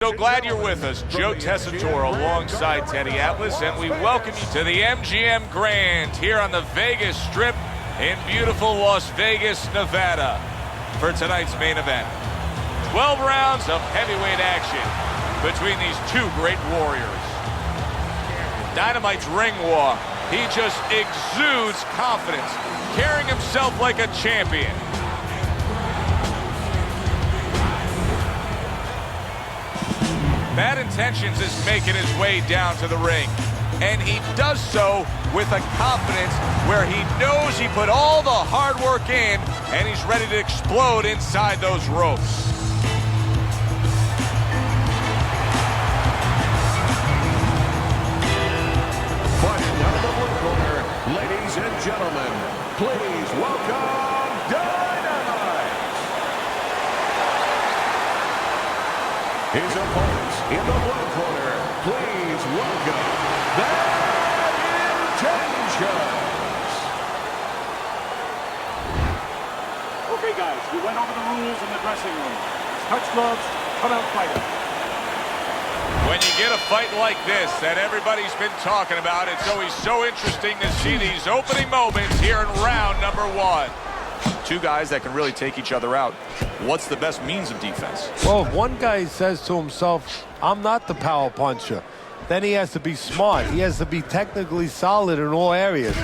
So glad you're with us. Joe Tessitore alongside Teddy Atlas, and we welcome you to the MGM Grand here on the Vegas Strip in beautiful Las Vegas, Nevada for tonight's main event. 12 rounds of heavyweight action between these two great warriors. Dynamite's ring walk. He just exudes confidence, carrying himself like a champion. Bad Intentions is making his way down to the ring, and he does so with a confidence where he knows he put all the hard work in, and he's ready to explode inside those ropes. Fighting out of the blue corner, ladies and gentlemen, please welcome Dynamite. His opponents in the blue corner, please welcome Bad Intentions. Okay, guys, we went over the rules in the dressing room. Touch gloves, come out fighting. When you get a fight like this that everybody's been talking about, it's always so interesting to see these opening moments here in round number one. Two guys that can really take each other out. What's the best means of defense? Well, if one guy says to himself, I'm not the power puncher, then he has to be smart. He has to be technically solid in all areas.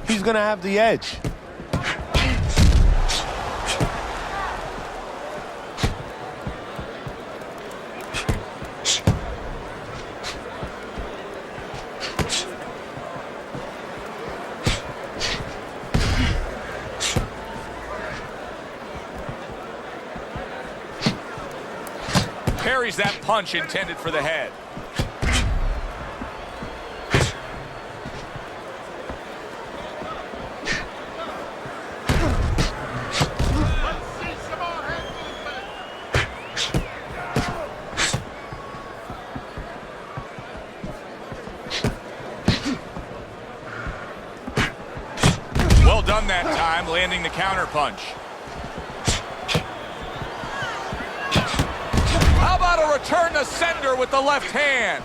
He's going to have the edge. Parries that punch intended for the head. Well done that time, landing the counter punch. How about a return to sender with the left hand?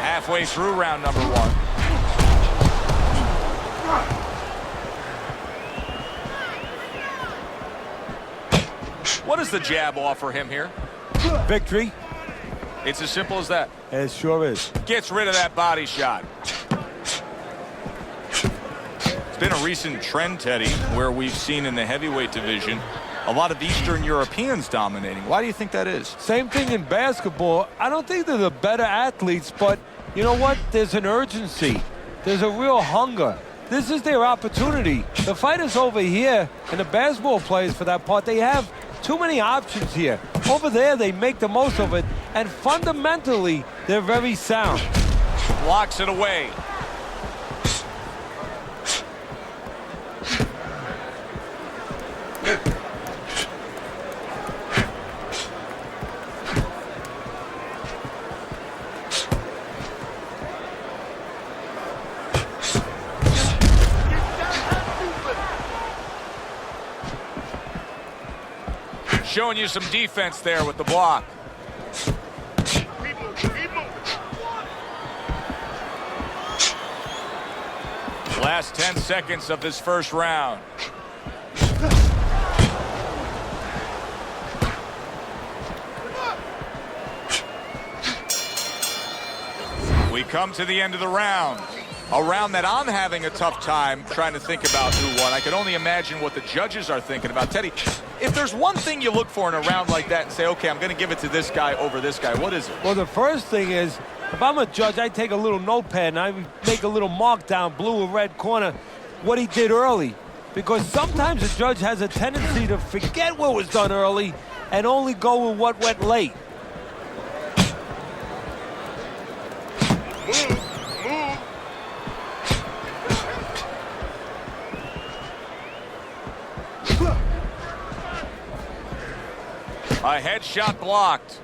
Halfway through round number one. What does the jab offer him here? Victory. It's as simple as that. It sure is. Gets rid of that body shot. It's been a recent trend, Teddy, where we've seen in the heavyweight division a lot of Eastern Europeans dominating. Why do you think that is? Same thing in basketball. I don't think they're the better athletes, but you know what? There's an urgency. There's a real hunger. This is their opportunity. The fighters over here, and the basketball players for that part, they have too many options here. Over there, they make the most of it, and fundamentally, they're very sound. Blocks it away. Showing you some defense there with the block. Last 10 seconds of this first round. We come to the end of the round. A round that I'm having a tough time trying to think about who won. I can only imagine what the judges are thinking about. Teddy, if there's one thing you look for in a round like that and say, okay, I'm going to give it to this guy over this guy, what is it? Well, the first thing is, if I'm a judge, I take a little notepad and I make a little mark down, blue or red corner, what he did early. Because sometimes a judge has a tendency to forget what was done early and only go with what went late. A head shot blocked.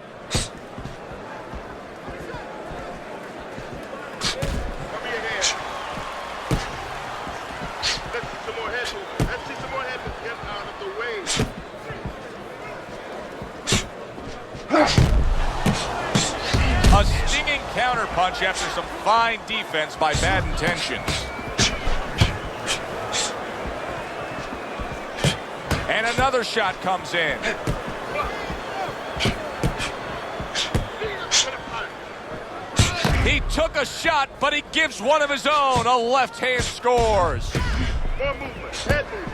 A stinging counterpunch after some fine defense by bad intentions. And another shot comes in. He took a shot, but he gives one of his own. A left hand scores. More movement, head movement.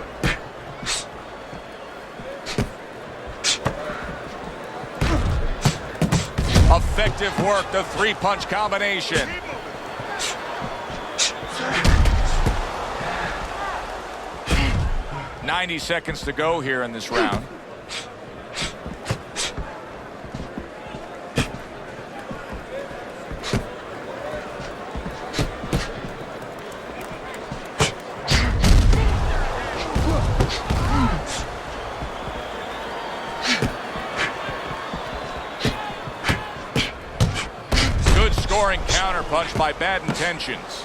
Effective work, the three-punch combination. "90 seconds to go here in this round. Good scoring counterpunch by bad intentions.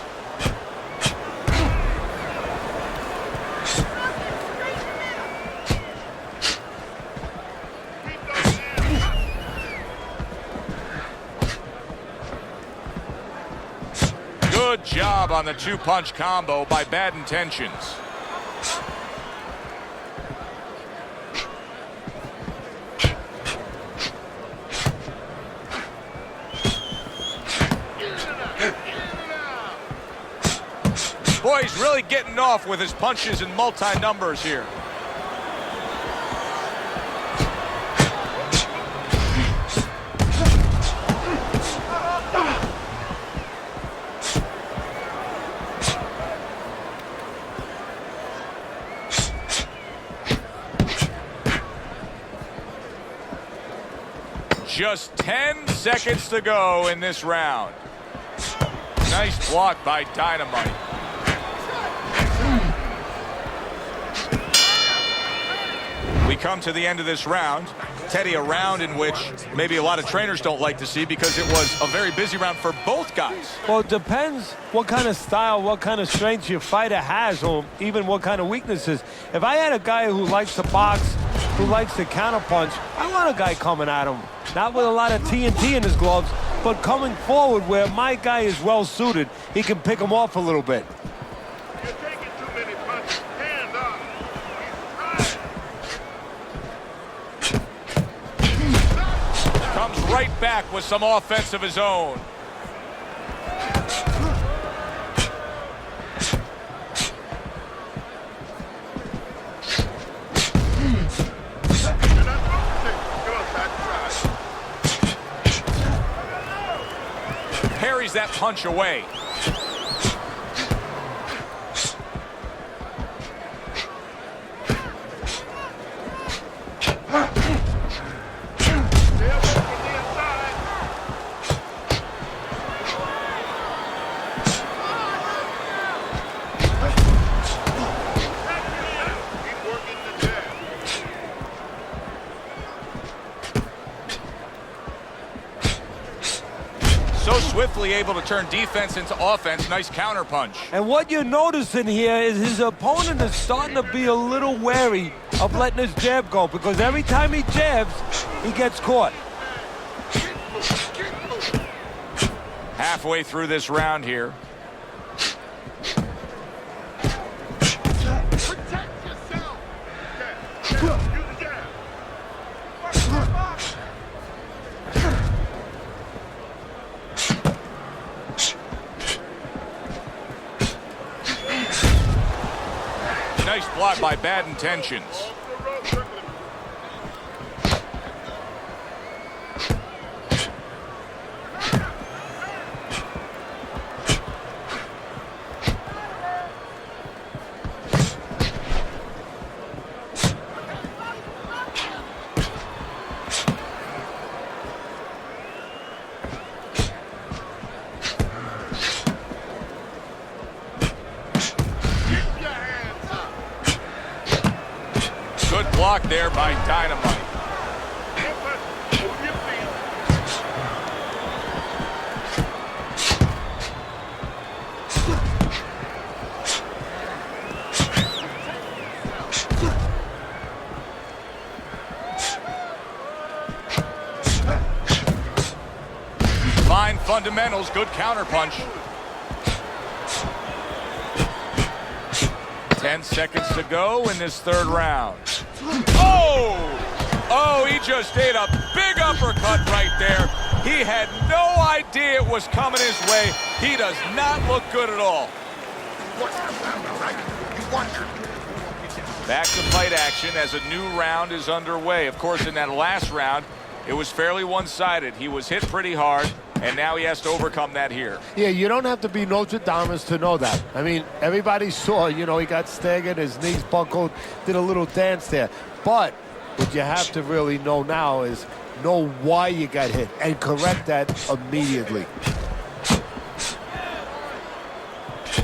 Good job on the two-punch combo by bad intentions. Boy, he's really getting off with his punches and multi-numbers here. Just 10 seconds to go in this round. Nice block by Dynamite. We come to the end of this round. Teddy, a round in which maybe a lot of trainers don't like to see because it was a very busy round for both guys. Well, it depends what kind of style, what kind of strength your fighter has, or even what kind of weaknesses. If I had a guy who likes to box, who likes to counterpunch, I want a guy coming at him. Not with a lot of TNT in his gloves, but coming forward where my guy is well suited. He can pick him off a little bit. You're taking too many punches. Hand up. Comes right back with some offense of his own. Parries that punch away. So swiftly able to turn defense into offense. Nice counterpunch. And what you're noticing here is his opponent is starting to be a little wary of letting his jab go, because every time he jabs, he gets caught. Halfway through this round here. Protect yourself. Use the jab. Nice block by bad intentions. Good block there by Dynamite. fundamentals, good counterpunch. 10 seconds to go in this third round. Oh! Oh, he just ate a big uppercut right there. He had no idea it was coming his way. He does not look good at all. Back to fight action as a new round is underway. Of course, in that last round, it was fairly one-sided. He was hit pretty hard, and now he has to overcome that here. Yeah, you don't have to be Nostradamus to know that. I mean, everybody saw, you know, he got staggered, his knees buckled, did a little dance there. But what you have to really know now is know why you got hit and correct that immediately.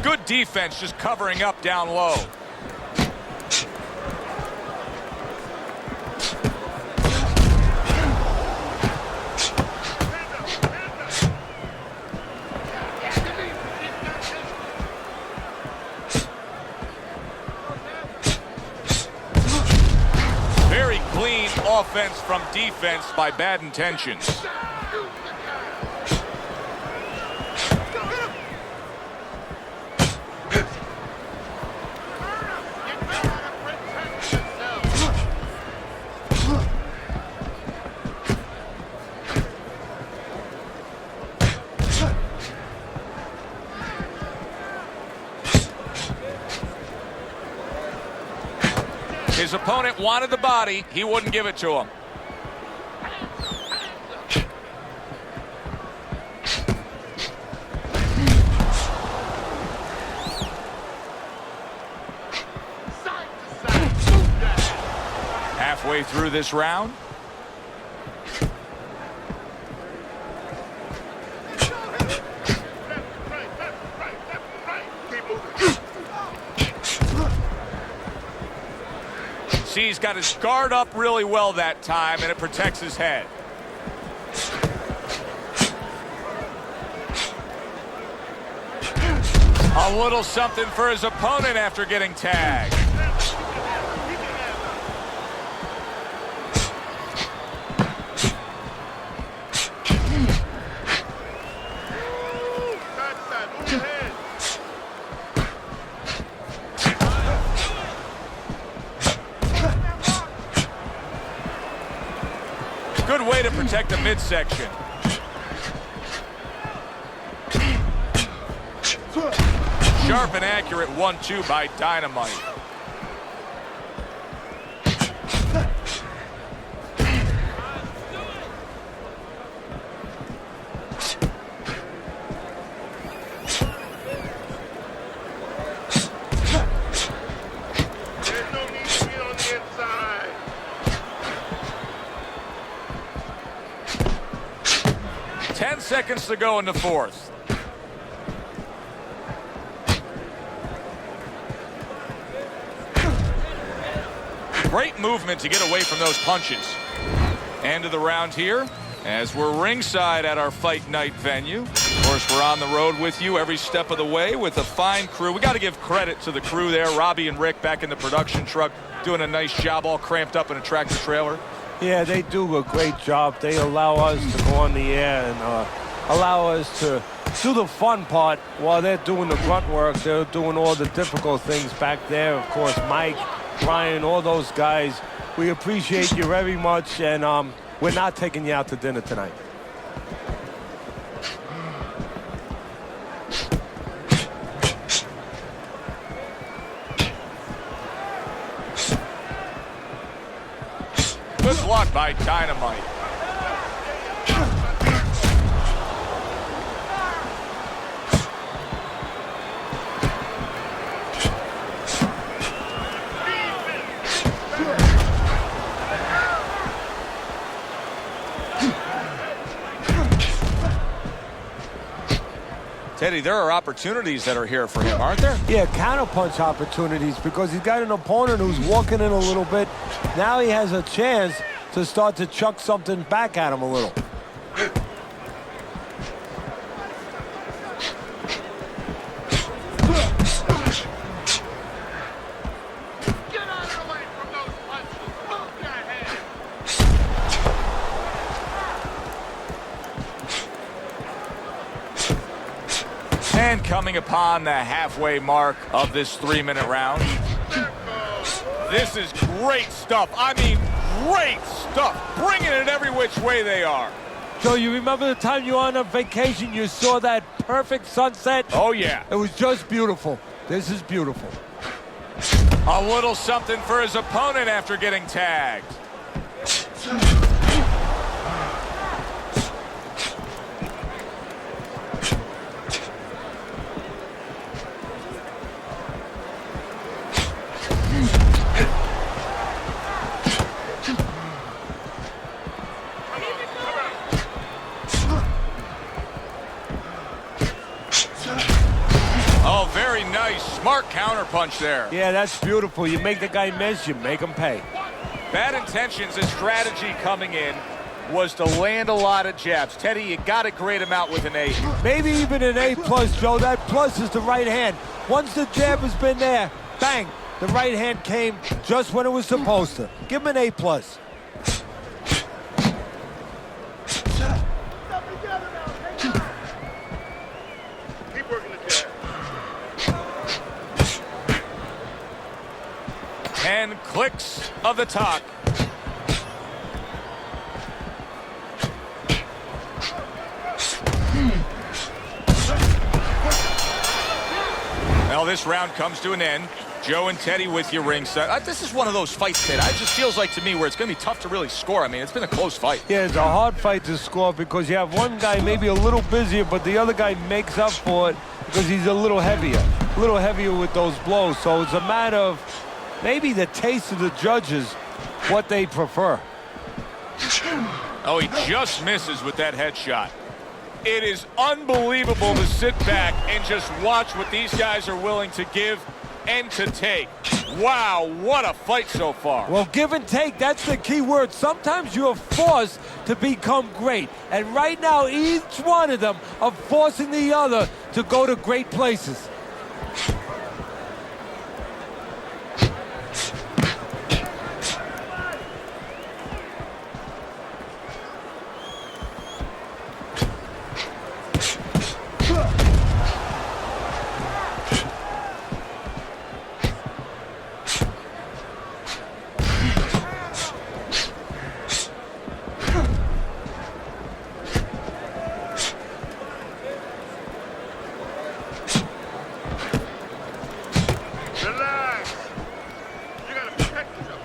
Good defense, just covering up down low. Very clean offense from defense by bad intentions. His opponent wanted the body. He wouldn't give it to him. Halfway through this round. See, he's got his guard up really well that time, and it protects his head. A little something for his opponent after getting tagged. Good way to protect the midsection. Sharp and accurate 1-2 by Dynamite. There's no need to be on the inside. 10 seconds to go in the fourth. Great movement to get away from those punches. End of the round here as we're ringside at our fight night venue. Of course, we're on the road with you every step of the way with a fine crew. We got to give credit to the crew there. Robbie and Rick back in the production truck doing a nice job, all cramped up in a tractor trailer. Yeah, they do a great job. They allow us to go on the air and allow us to do the fun part while they're doing the grunt work. They're doing all the difficult things back there. Of course, Mike, Brian, all those guys. We appreciate you very much, and we're not taking you out to dinner tonight. Good luck by Dynamite. Teddy, there are opportunities that are here for him, aren't there? Yeah, counterpunch opportunities because he's got an opponent who's walking in a little bit. Now he has a chance to start to chuck something back at him a little. Get out of the way from those punches. Move your head. And coming upon the halfway mark of this 3-minute round. This is great stuff. I mean, great stuff. Bringing it every which way they are. So you remember the time you were on a vacation, you saw that perfect sunset? Oh, yeah. It was just beautiful. This is beautiful. A little something for his opponent after getting tagged. Oh, very nice. Smart counterpunch there. Yeah, that's beautiful. You make the guy miss, you make him pay. Bad intentions, his strategy coming in was to land a lot of jabs. Teddy, you got to grade him out with an A. Maybe even an A+, Joe. That plus is the right hand. Once the jab has been there, bang, the right hand came just when it was supposed to. Give him an A+. Keep working the jab. 10 clicks of the talk. Well, this round comes to an end. Joe and Teddy with you ringside. This is one of those fights, Ted. It just feels like to me where it's going to be tough to really score. I mean, it's been a close fight. Yeah, it's a hard fight to score because you have one guy maybe a little busier, but the other guy makes up for it because he's a little heavier with those blows. So it's a matter of maybe the taste of the judges, what they prefer. Oh, he just misses with that headshot. It is unbelievable to sit back and just watch what these guys are willing to give and to take. Wow, what a fight so far. Well, give and take, that's the key word. Sometimes you're forced to become great. And right now, each one of them are forcing the other to go to great places. Relax. You gotta protect yourself.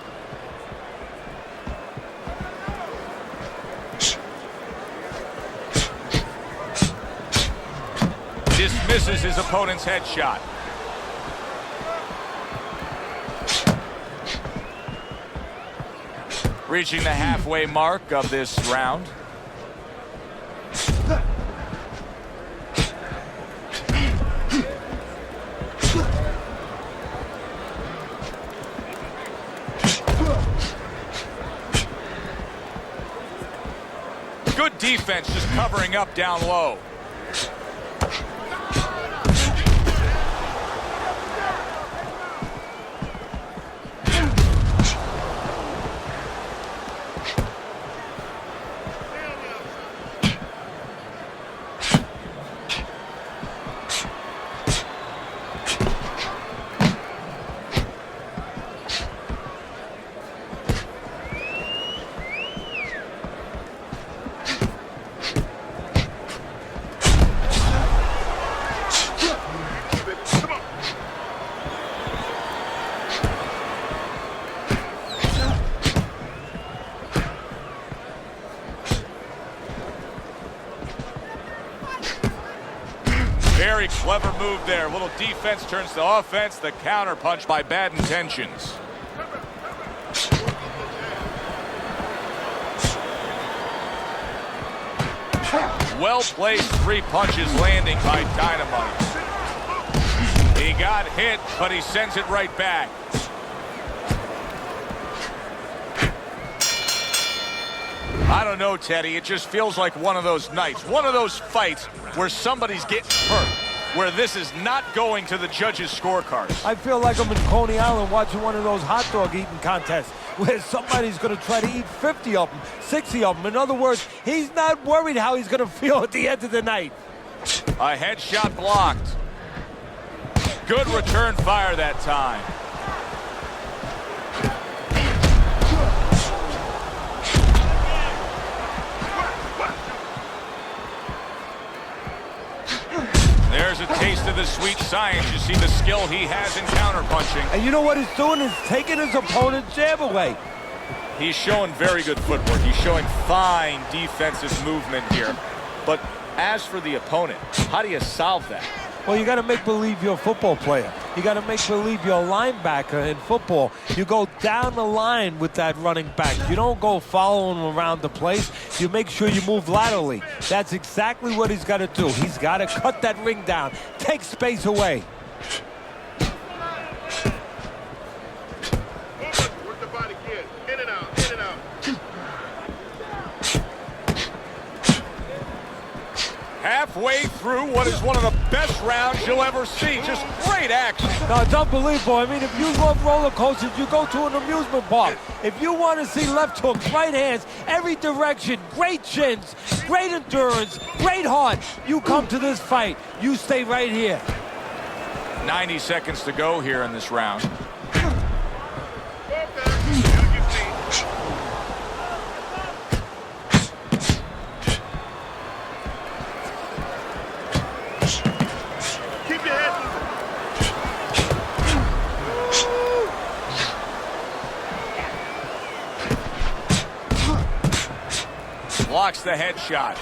Dismisses his opponent's headshot. Reaching the halfway mark of this round. Good defense, just covering up down low. Very clever move there. A little defense turns to offense. The counter punch by bad intentions. Well-placed 3 punches landing by Dynamite. He got hit, but he sends it right back. I don't know, Teddy. It just feels like one of those nights, one of those fights where somebody's getting hurt, where this is not going to the judges' scorecards. I feel like I'm in Coney Island watching one of those hot dog eating contests where somebody's going to try to eat 50 of them, 60 of them. In other words, he's not worried how he's going to feel at the end of the night. A headshot blocked. Good return fire that time. There's a taste of the sweet science. You see the skill he has in counterpunching. And you know what he's doing is taking his opponent's jab away. He's showing very good footwork. He's showing fine defensive movement here. But as for the opponent, how do you solve that? Well, you got to make believe you're a football player. You got to make believe you're a linebacker in football. You go down the line with that running back. You don't go following him around the place. You make sure you move laterally. That's exactly what he's got to do. He's got to cut that ring down, take space away. Work the body, kid. In and out, in and out. Halfway through what is one of the best rounds you'll ever see. Just great action. No, it's unbelievable. I mean, if you love roller coasters, you go to an amusement park. If you want to see left hooks, right hands, every direction, great chins, great endurance, great heart, you come to this fight. You stay right here. 90 seconds to go here in this round. Blocks the headshot.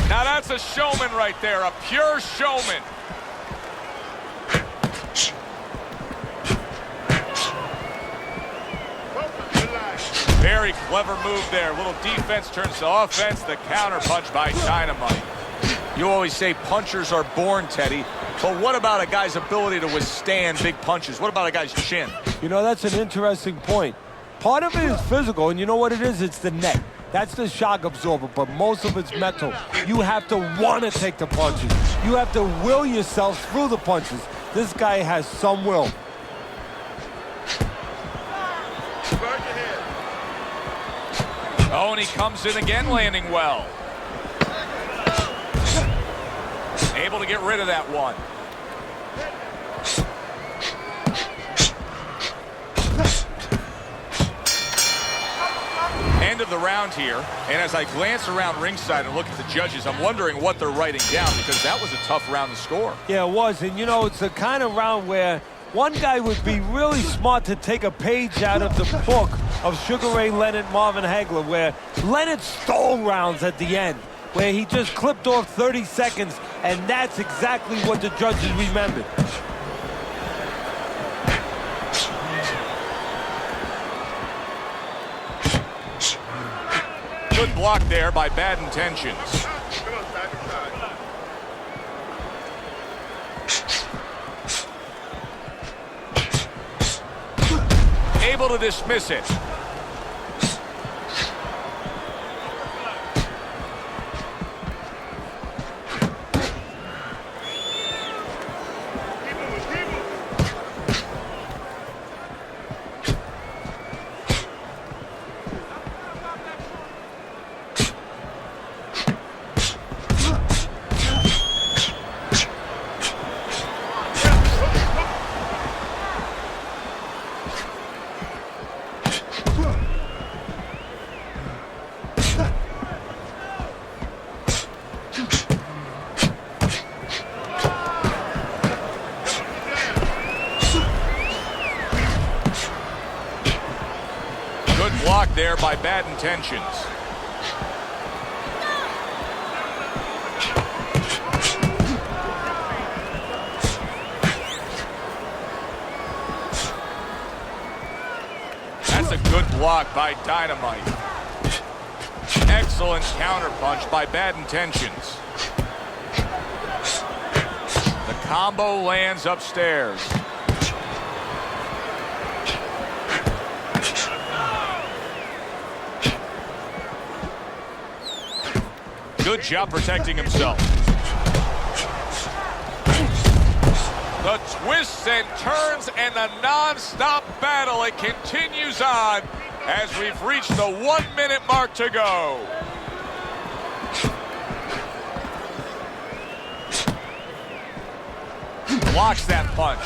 Now that's a showman right there, a pure showman. Very clever move there. Little defense turns to offense. The counter punch by Dynamite. You always say punchers are born, Teddy. But what about a guy's ability to withstand big punches? What about a guy's chin? You know, that's an interesting point. Part of it is physical, and you know what it is? It's the neck. That's the shock absorber, but most of it's mental. You have to want to take the punches. You have to will yourself through the punches. This guy has some will. Oh, and he comes in again, landing well. Able to get rid of that one. End of the round here, and as I glance around ringside and look at the judges, I'm wondering what they're writing down, because that was a tough round to score. Yeah, it was, and you know, it's the kind of round where one guy would be really smart to take a page out of the book of Sugar Ray Leonard, Marvin Hagler, where Leonard stole rounds at the end, where he just clipped off 30 seconds, and that's exactly what the judges remembered. Good block there by Bad Intentions. Able to dismiss it. Block there by Bad Intentions. That's a good block by Dynamite. Excellent counterpunch by Bad Intentions. The combo lands upstairs. Good job protecting himself. The twists and turns and the non-stop battle, it continues on as we've reached the 1 minute mark to go. Blocks that punch.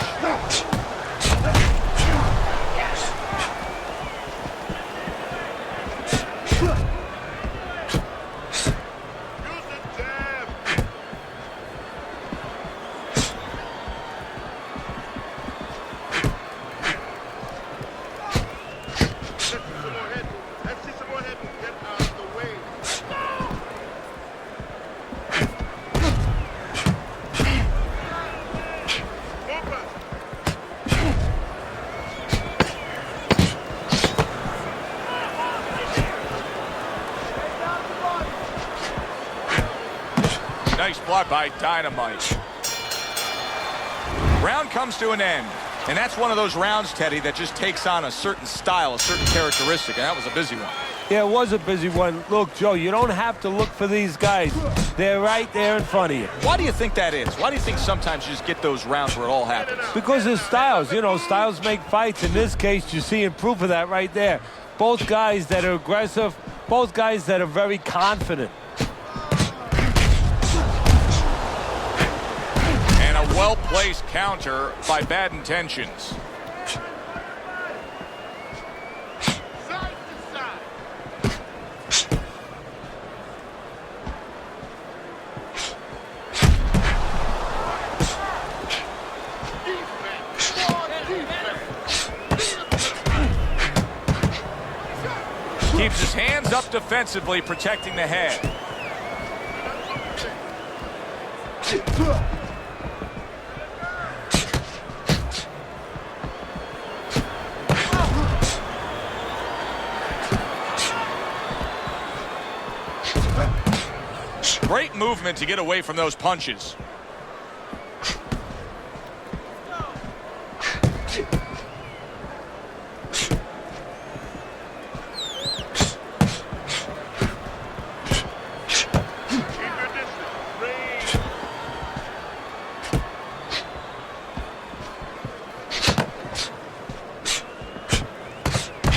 Nice block by Dynamite. Round comes to an end. And that's one of those rounds, Teddy, that just takes on a certain style, a certain characteristic. And that was a busy one. Yeah, it was a busy one. Look, Joe, you don't have to look for these guys. They're right there in front of you. Why do you think that is? Why do you think sometimes you just get those rounds where it all happens? Because of styles. You know, styles make fights. In this case, you're seeing proof of that right there. Both guys that are aggressive, both guys that are very confident. Well-placed counter by Bad Intentions. Side to side. Keeps his hands up defensively, protecting the head. Great movement to get away from those punches.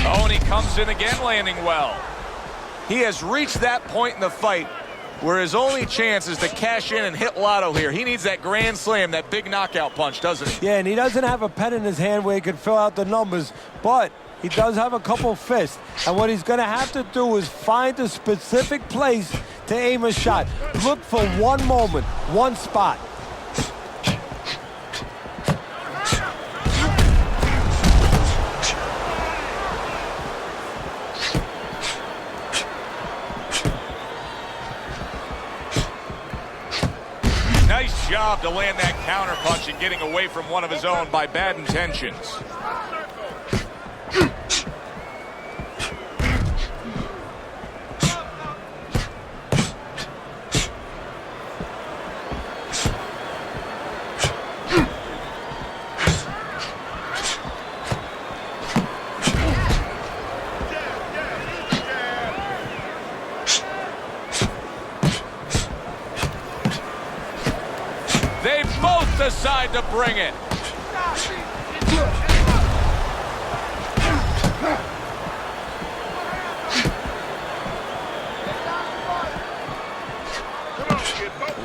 Oh, and he comes in again, landing well. He has reached that point in the fight where his only chance is to cash in and hit lotto here. He needs that grand slam, that big knockout punch, doesn't he? Yeah, and he doesn't have a pen in his hand where he can fill out the numbers, but he does have a couple fists. And what he's going to have to do is find a specific place to aim a shot. Look for one moment, one spot. Nice job to land that counter punch and getting away from one of his own by Bad Intentions. They both decide to bring it.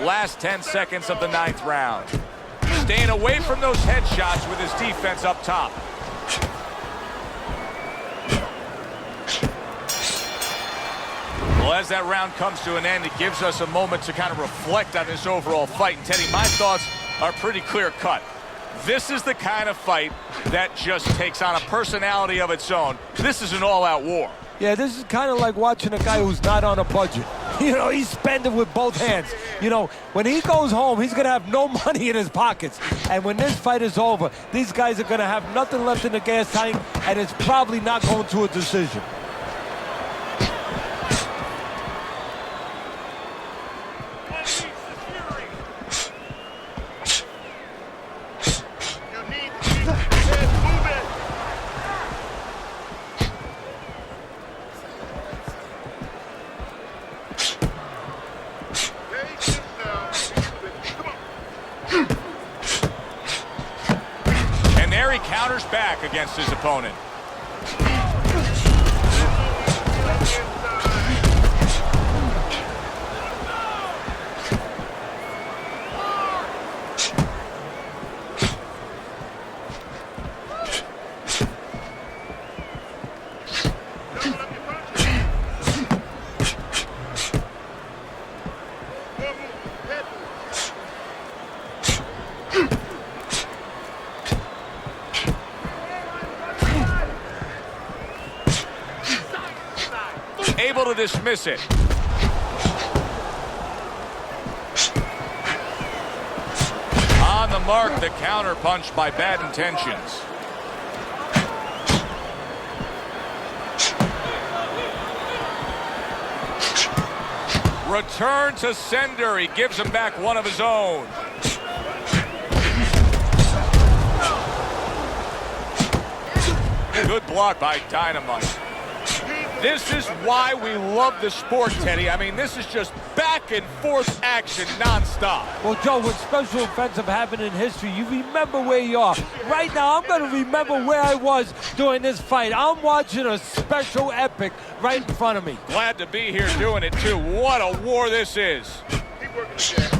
Last 10 seconds of the 9th round. Staying away from those headshots with his defense up top. Well, as that round comes to an end, it gives us a moment to kind of reflect on this overall fight. And Teddy, my thoughts are pretty clear-cut. This is the kind of fight that just takes on a personality of its own. This is an all-out war. Yeah, this is kind of like watching a guy who's not on a budget. You know, he's spending with both hands. You know, when he goes home, he's going to have no money in his pockets. And when this fight is over, these guys are going to have nothing left in the gas tank, and it's probably not going to a decision. counters back against his opponent. Able to dismiss it. On the mark, the counter punch by Bad Intentions. Return to sender. He gives him back one of his own. Good block by Dynamite. This is why we love the sport, Teddy. I mean, this is just back and forth action nonstop. Well, Joe, when special events have happened in history, you remember where you are. Right now, I'm going to remember where I was during this fight. I'm watching a special epic right in front of me. Glad to be here doing it, too. What a war this is. Keep working the jab.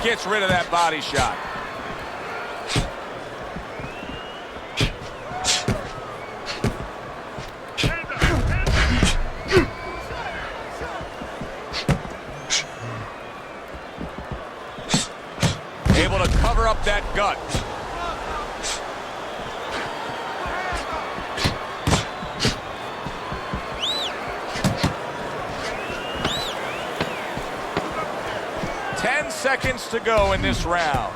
Gets rid of that body shot. Able to cover up that gut. Seconds to go in this round.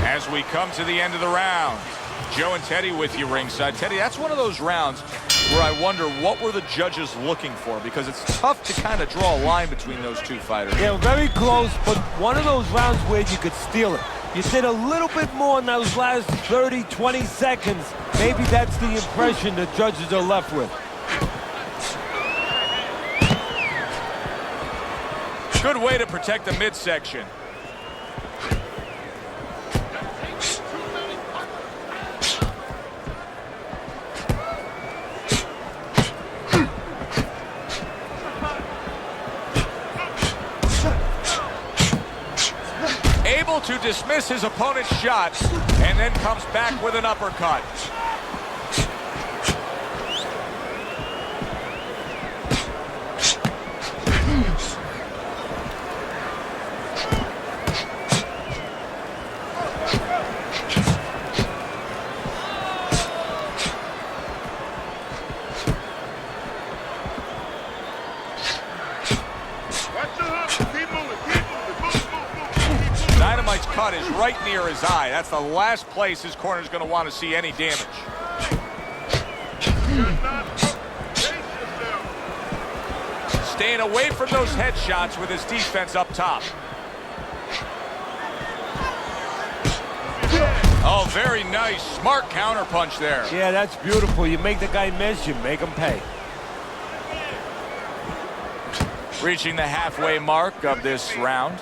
As we come to the end of the round, Joe and Teddy with you ringside. Teddy, that's one of those rounds where I wonder what were the judges looking for, because it's tough to kind of draw a line between those two fighters. Yeah, very close, but one of those rounds where you could steal it. You did a little bit more in those last 30, 20 seconds. Maybe that's the impression the judges are left with. Good way to protect the midsection. Able to dismiss his opponent's shots and then comes back with an uppercut. Dynamite's cut is right near his eye. That's the last place his corner is going to want to see any damage. Staying away from those headshots with his defense up top. Oh, very nice. Smart counter punch there. Yeah, that's beautiful. You make the guy miss, you make him pay. Reaching the halfway mark of this round.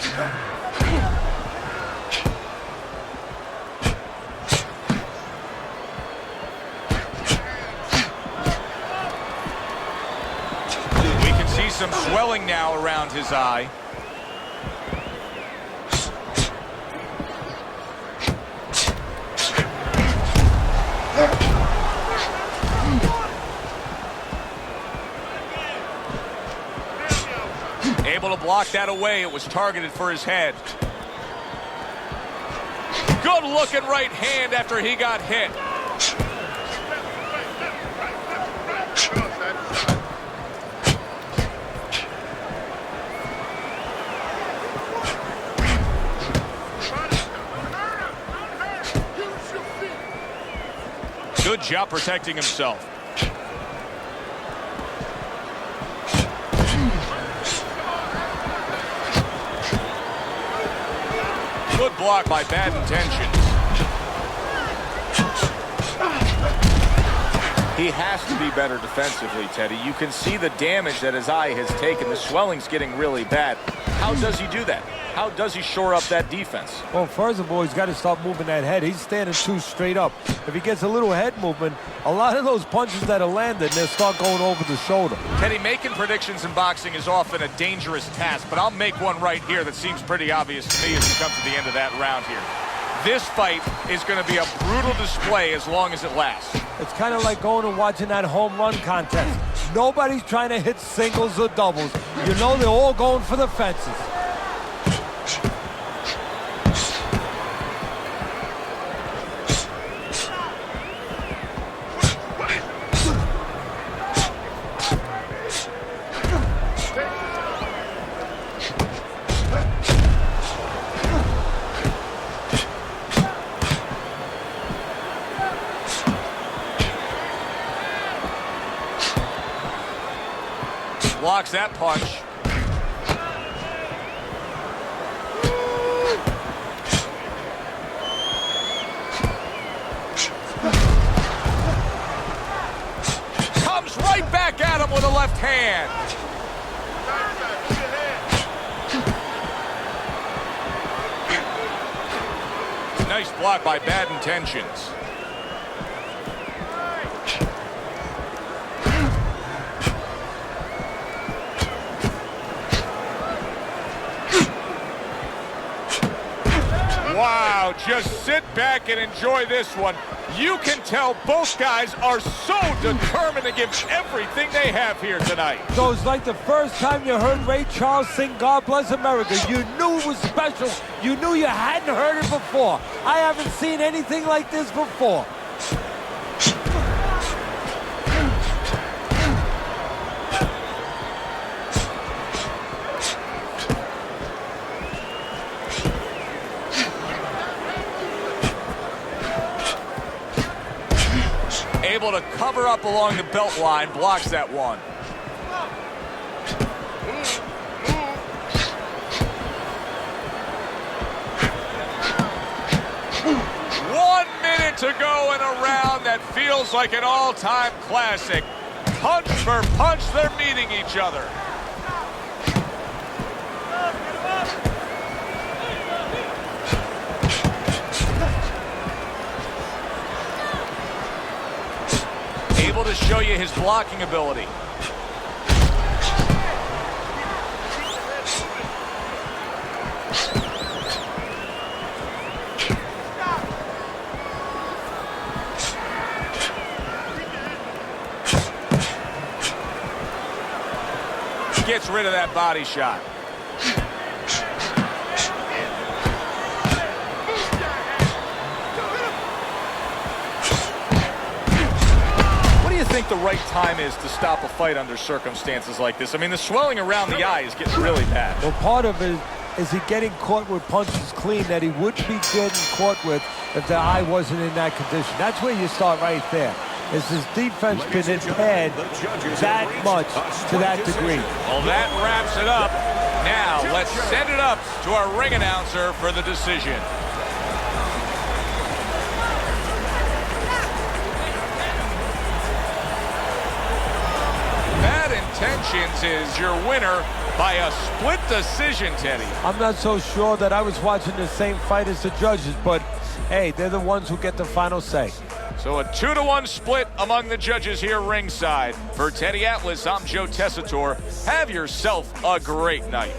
We can see some swelling now around his eye. Able to block that away. It was targeted for his head. Good looking right hand after he got hit. Good job protecting himself. Good Good block by Bad Intentions. He has to be better defensively, Teddy. You can see the damage that his eye has taken. The swelling's getting really bad. How does he do that? How does he shore up that defense? Well, first of all, he's got to stop moving that head. He's standing too straight up. If he gets a little head movement, a lot of those punches that are landed, they'll start going over the shoulder. Teddy, making predictions in boxing is often a dangerous task, but I'll make one right here that seems pretty obvious to me as we come to the end of that round here. This fight is going to be a brutal display as long as it lasts. It's kind of like going and watching that home run contest. Nobody's trying to hit singles or doubles. You know they're all going for the fences. Blocks that punch. Comes right back at him with a left hand. Nice block by Bad Intentions. Wow, just sit back and enjoy this one. You can tell both guys are so determined to give everything they have here tonight. So it's like the first time you heard Ray Charles sing God Bless America. You knew it was special. You knew you hadn't heard it before. I haven't seen anything like this before. Able to cover up along the belt line, blocks that one. 1 minute to go in a round that feels like an all-time classic. Punch for punch, they're meeting each other. Able to show you his blocking ability. Gets rid of that body shot. I think the right time is to stop a fight under circumstances like this? I mean, the swelling around the eye is getting really bad. Well, part of it is he getting caught with punches clean that he would be getting caught with if the eye wasn't in that condition. That's where you start right there. Is his defense been impaired that much to that degree? Well, that wraps it up. Now, let's send it up to our ring announcer for the decision. Intentions is your winner by a split decision, Teddy. I'm not so sure that I was watching the same fight as the judges, but hey, they're the ones who get the final say. So a 2-to-1 split among the judges here ringside. For Teddy Atlas, I'm Joe Tessitore. Have yourself a great night.